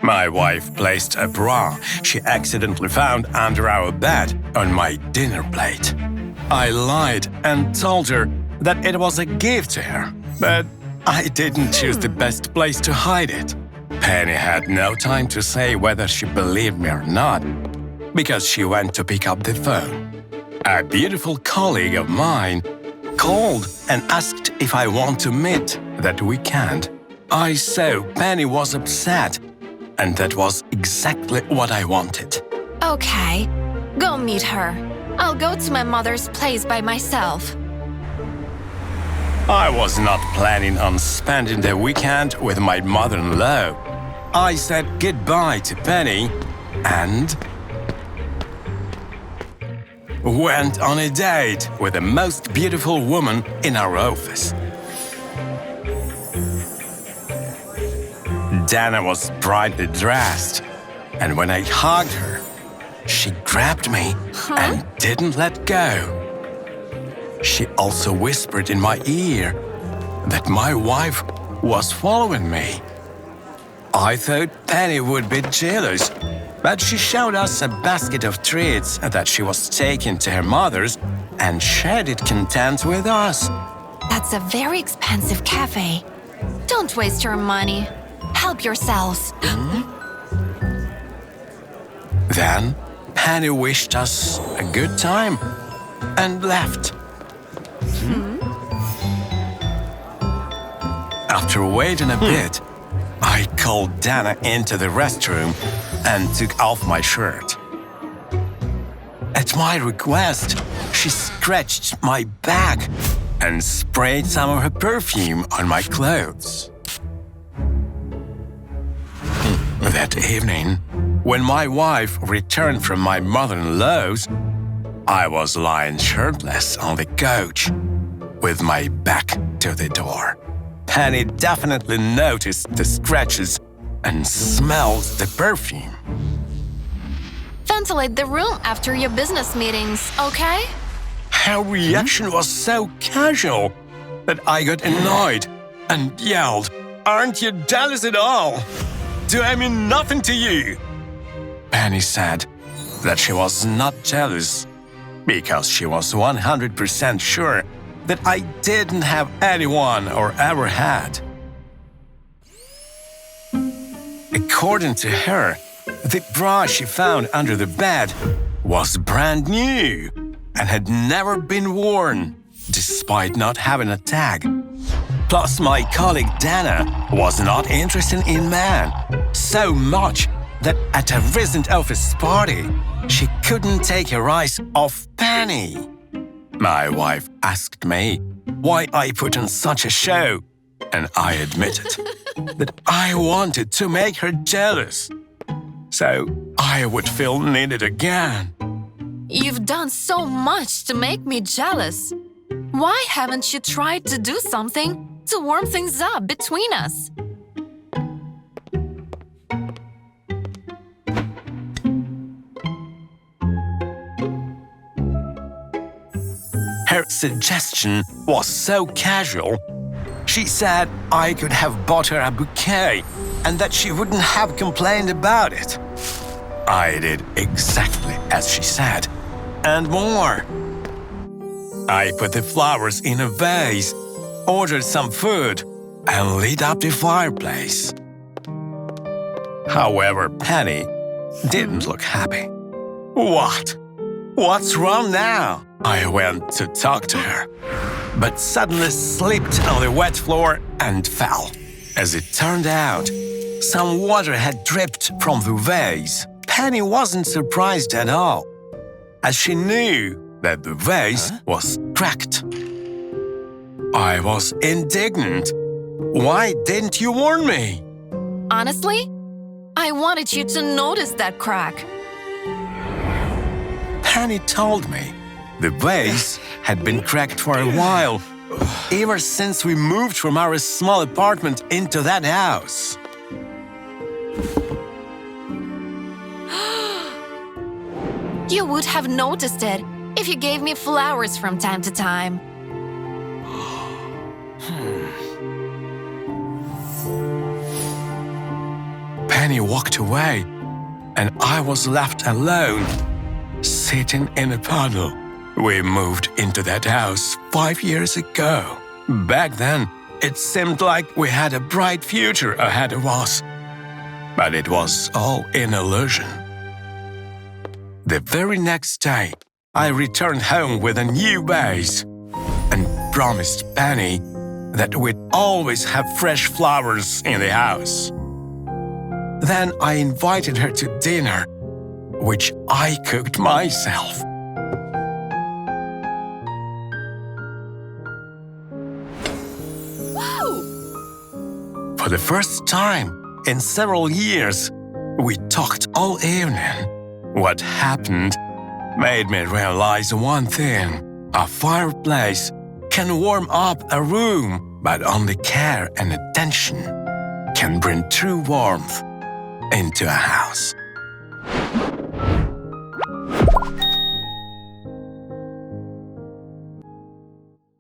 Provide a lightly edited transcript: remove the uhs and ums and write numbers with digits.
My wife placed a bra she accidentally found under our bed on my dinner plate. I lied and told her that it was a gift to her, but I didn't choose the best place to hide it. Penny had no time to say whether she believed me or not, because she went to pick up the phone. A beautiful colleague of mine called and asked if I want to meet that weekend. I saw Penny was upset, and that was exactly what I wanted. Okay, go meet her. I'll go to my mother's place by myself. I was not planning on spending the weekend with my mother-in-law. I said goodbye to Penny and went on a date with the most beautiful woman in our office. Dana was brightly dressed, and when I hugged her, she grabbed me and didn't let go. She also whispered in my ear that my wife was following me. I thought Penny would be jealous, but she showed us a basket of treats that she was taking to her mother's and shared it content with us. That's a very expensive cafe. Don't waste your money. Help yourselves. Then Penny wished us a good time and left. After waiting a bit, I called Dana into the restroom and took off my shirt. At my request, she scratched my back and sprayed some of her perfume on my clothes. That evening, when my wife returned from my mother-in-law's, I was lying shirtless on the couch with my back to the door. Penny definitely noticed the scratches and smelled the perfume. Ventilate the room after your business meetings, okay? Her reaction was so casual that I got annoyed and yelled, "Aren't you jealous at all? Do I mean nothing to you?" Penny said that she was not jealous because she was 100% sure that I didn't have anyone or ever had. According to her, the bra she found under the bed was brand new and had never been worn, despite not having a tag. Plus, my colleague Dana was not interested in men so much that at a recent office party, she couldn't take her eyes off Penny. My wife asked me why I put on such a show, and I admitted that I wanted to make her jealous, so I would feel needed again. You've done so much to make me jealous. Why haven't you tried to do something to warm things up between us? Her suggestion was so casual. She said I could have bought her a bouquet and that she wouldn't have complained about it. I did exactly as she said, and more. I put the flowers in a vase, ordered some food, and lit up the fireplace. However, Penny didn't look happy. What? What's wrong now? I went to talk to her, but suddenly slipped on the wet floor and fell. As it turned out, some water had dripped from the vase. Penny wasn't surprised at all, as she knew that the vase was cracked. I was indignant. Why didn't you warn me? Honestly, I wanted you to notice that crack. Penny told me the vase had been cracked for a while, ever since we moved from our small apartment into that house. You would have noticed it if you gave me flowers from time to time. Penny walked away, and I was left alone, sitting in a puddle. We moved into that house 5 years ago. Back then, it seemed like we had a bright future ahead of us. But it was all an illusion. The very next day, I returned home with a new vase and promised Penny that we'd always have fresh flowers in the house. Then I invited her to dinner, which I cooked myself. Wow! For the first time in several years, we talked all evening. What happened made me realize one thing. A fireplace can warm up a room, but only care and attention can bring true warmth into a house.